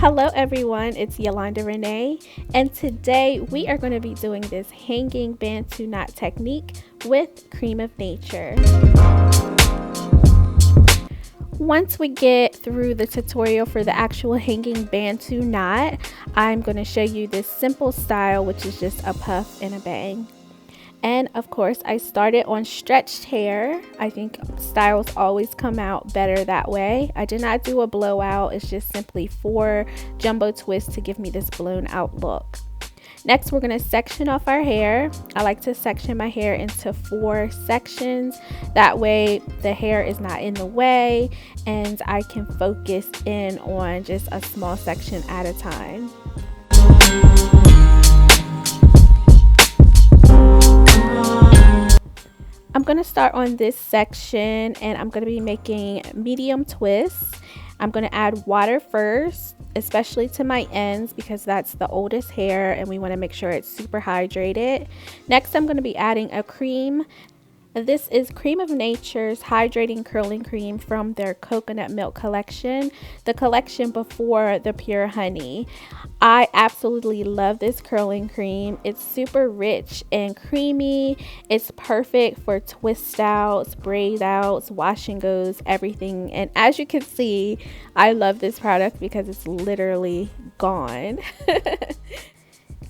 Hello everyone, it's Yolanda Renee, and today we are going to be doing this hanging Bantu knot technique with Cream of Nature. Once we get through the tutorial for the actual hanging Bantu knot, I'm going to show you this simple style, which is just a puff and a bang. And of course, I started on stretched hair. I think styles always come out better that way. I did not do a blowout. It's just simply 4 jumbo twists to give me this blown out look. Next, we're going to section off our hair. I like to section my hair into 4 sections. That way the hair is not in the way and I can focus in on just a small section at a time. I'm going to start on this section and I'm going to be making medium twists. I'm going to add water first, especially to my ends because that's the oldest hair and we want to make sure it's super hydrated. Next, I'm going to be adding a cream. This is Cream of Nature's Hydrating Curling Cream from their coconut milk collection, the collection before the pure honey. I absolutely love this curling cream. It's super rich and creamy. It's perfect for twist outs, braid outs, wash and goes, everything. And as you can see, I love this product because it's literally gone.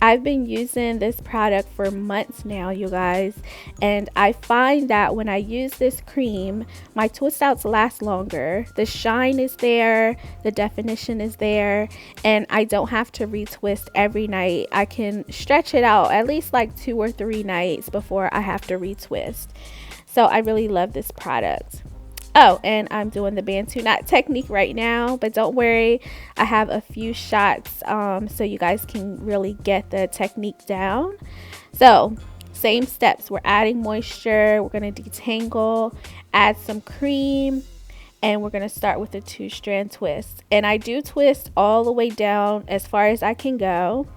I've been using this product for months now, you guys, and I find that when I use this cream, my twist outs last longer. The shine is there, the definition is there, and I don't have to retwist every night. I can stretch it out at least like 2 or 3 nights before I have to retwist. So I really love this product. Oh, and I'm doing the Bantu knot technique right now, but don't worry, I have a few shots so you guys can really get the technique down. So, same steps. We're adding moisture, we're going to detangle, add some cream, and we're going to start with a 2-strand twist. And I do twist all the way down as far as I can go.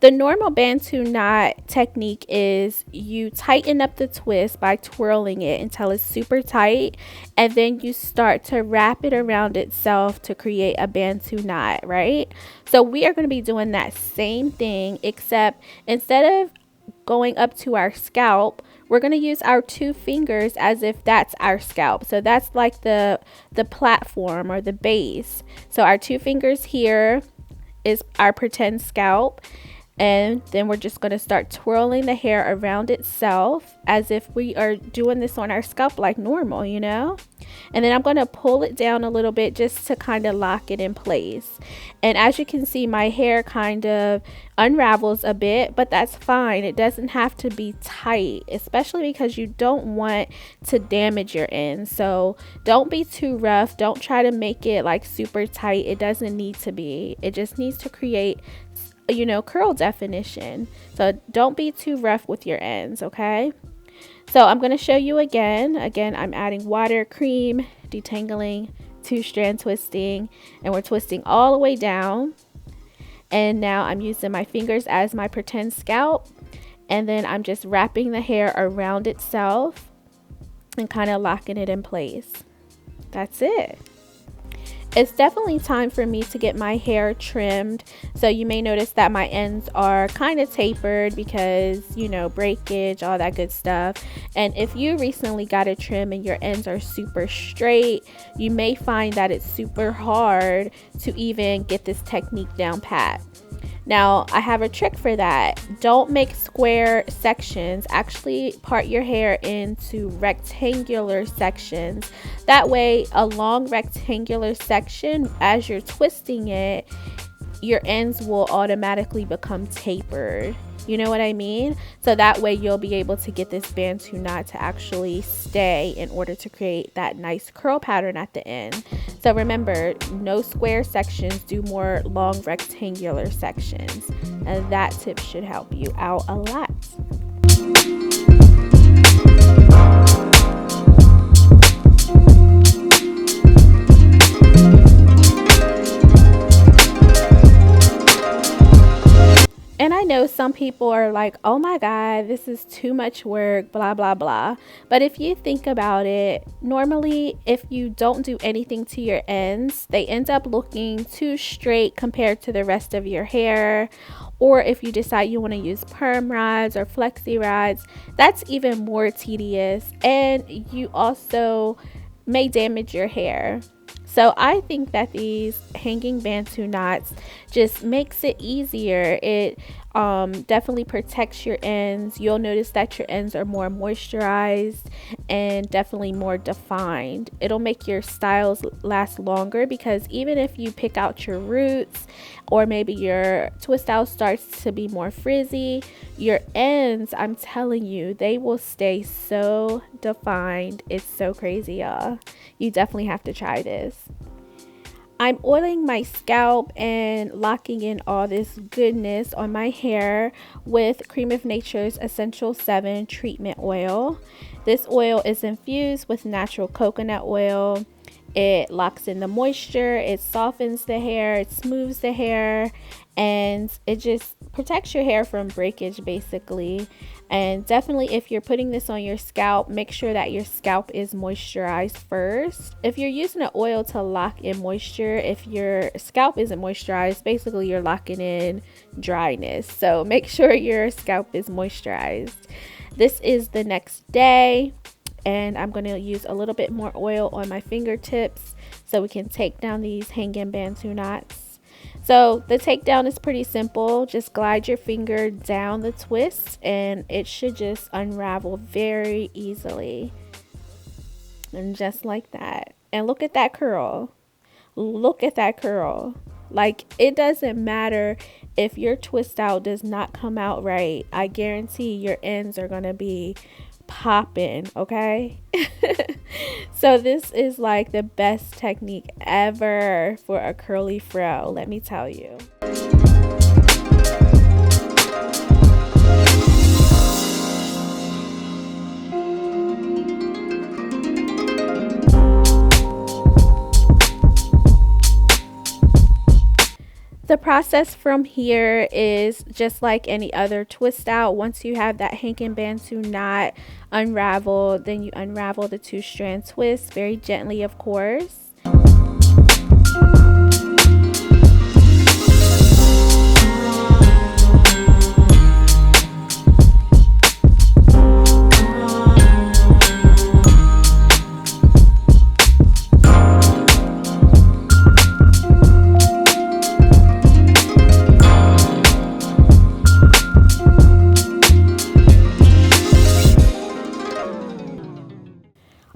The normal Bantu knot technique is you tighten up the twist by twirling it until it's super tight, and then you start to wrap it around itself to create a Bantu knot, right? So we are going to be doing that same thing, except instead of going up to our scalp, we're going to use our 2 fingers as if that's our scalp. So that's like the platform or the base. So our 2 fingers here is our pretend scalp. And then we're just going to start twirling the hair around itself as if we are doing this on our scalp like normal, you know. And then I'm going to pull it down a little bit just to kind of lock it in place. And as you can see, my hair kind of unravels a bit, but that's fine. It doesn't have to be tight, especially because you don't want to damage your ends. So don't be too rough. Don't try to make it like super tight. It doesn't need to be. It just needs to create, you know, curl definition. So don't be too rough with your ends, okay? So I'm going to show you again. I'm adding water, cream, detangling, 2-strand twisting, and we're twisting all the way down. And now I'm using my fingers as my pretend scalp, and then I'm just wrapping the hair around itself and kind of locking it in place. That's it. It's definitely time for me to get my hair trimmed. So you may notice that my ends are kind of tapered because, you know, breakage, all that good stuff. And if you recently got a trim and your ends are super straight, you may find that it's super hard to even get this technique down pat. Now, I have a trick for that. Don't make square sections. Actually, part your hair into rectangular sections. That way, a long rectangular section, as you're twisting it, your ends will automatically become tapered. You know what I mean? So that way you'll be able to get this Bantu knot to actually stay in order to create that nice curl pattern at the end. So remember, no square sections, do more long rectangular sections. And that tip should help you out a lot. And I know some people are like, oh my God, this is too much work, blah, blah, blah. But if you think about it, normally if you don't do anything to your ends, they end up looking too straight compared to the rest of your hair. Or if you decide you want to use perm rods or flexi rods, that's even more tedious. And you also may damage your hair. So I think that these hanging Bantu knots just makes it easier. It definitely protects your ends. You'll notice that your ends are more moisturized and definitely more defined. It'll make your styles last longer, because even if you pick out your roots or maybe your twist out starts to be more frizzy, your ends, I'm telling you, they will stay so defined. It's so crazy, y'all. You definitely have to try this. I'm oiling my scalp and locking in all this goodness on my hair with Creme of Nature's Essential 7 treatment oil. This oil is infused with natural coconut oil. It locks in the moisture, it softens the hair, it smooths the hair, and it just protects your hair from breakage basically. And definitely, if you're putting this on your scalp, make sure that your scalp is moisturized first. If you're using an oil to lock in moisture, if your scalp isn't moisturized, basically you're locking in dryness. So make sure your scalp is moisturized. This is the next day, and I'm going to use a little bit more oil on my fingertips so we can take down these hanging Bantu knots. So the takedown is pretty simple. Just glide your finger down the twist and it should just unravel very easily. And just like that. And look at that curl. Look at that curl. Like, it doesn't matter if your twist out does not come out right. I guarantee your ends are going to be popping, okay? So this is like the best technique ever for a curly fro, let me tell you. The process from here is just like any other twist out. Once you have that hanging Bantu knot unraveled, then you unravel the 2-strand twist very gently, of course.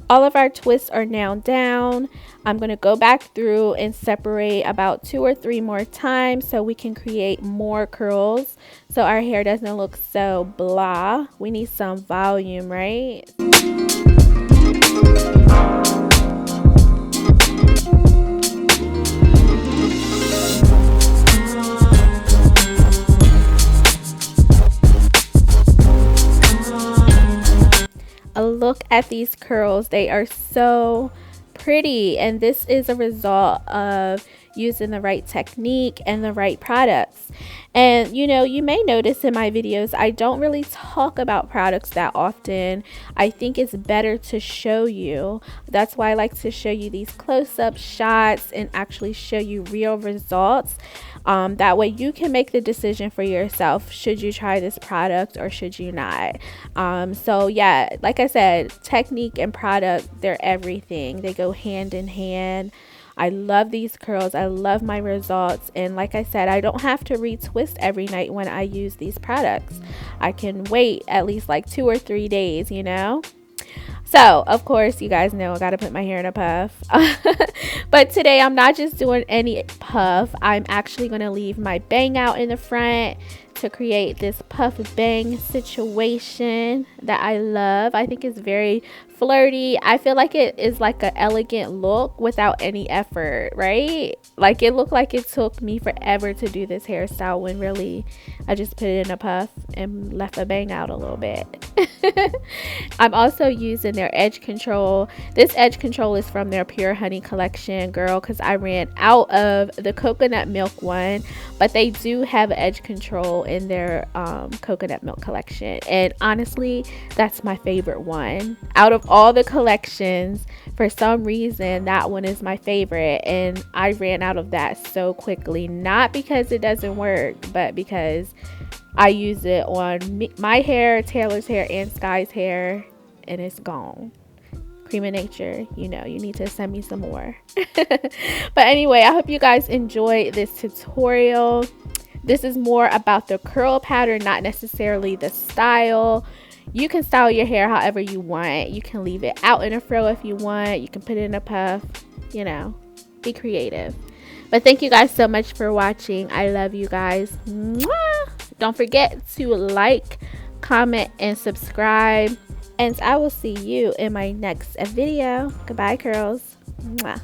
All of our twists are now down. I'm going to go back through and separate about 2 or 3 more times so we can create more curls so our hair doesn't look so blah. We need some volume, right? Look at these curls. They are so pretty, and this is a result of using the right technique and the right products. And you know, you may notice in my videos I don't really talk about products that often. I think it's better to show you. That's why I like to show you these close-up shots and actually show you real results. That way you can make the decision for yourself. Should you try this product or should you not? So yeah, like I said, technique and product, they're everything. They go hand in hand. I love these curls. I love my results. And like I said, I don't have to retwist every night when I use these products. I can wait at least like 2 or 3 days, you know? So, of course, you guys know I got to put my hair in a puff. But today, I'm not just doing any puff. I'm actually going to leave my bang out in the front to create this puff bang situation that I love. I think it's very flirty. I feel like it is like an elegant look without any effort, right? Like it looked like it took me forever to do this hairstyle when really I just put it in a puff and left a bang out a little bit. I'm also using their edge control. This edge control is from their Pure Honey collection, girl, because I ran out of the coconut milk one, but they do have edge control in their coconut milk collection, and honestly that's my favorite one out of all the collections. For some reason that one is my favorite, and I ran out of that so quickly, not because it doesn't work, but because I use it on my hair, Taylor's hair, and Sky's hair, and it's gone. Cream of Nature, you know, you need to send me some more. But anyway, I hope you guys enjoy this tutorial. This is more about the curl pattern, not necessarily the style. You can style your hair however you want. You can leave it out in a fro if you want. You can put it in a puff, you know, be creative. But thank you guys so much for watching. I love you guys. Mwah! Don't forget to like, comment, and subscribe. And I will see you in my next video. Goodbye, curls. Mwah.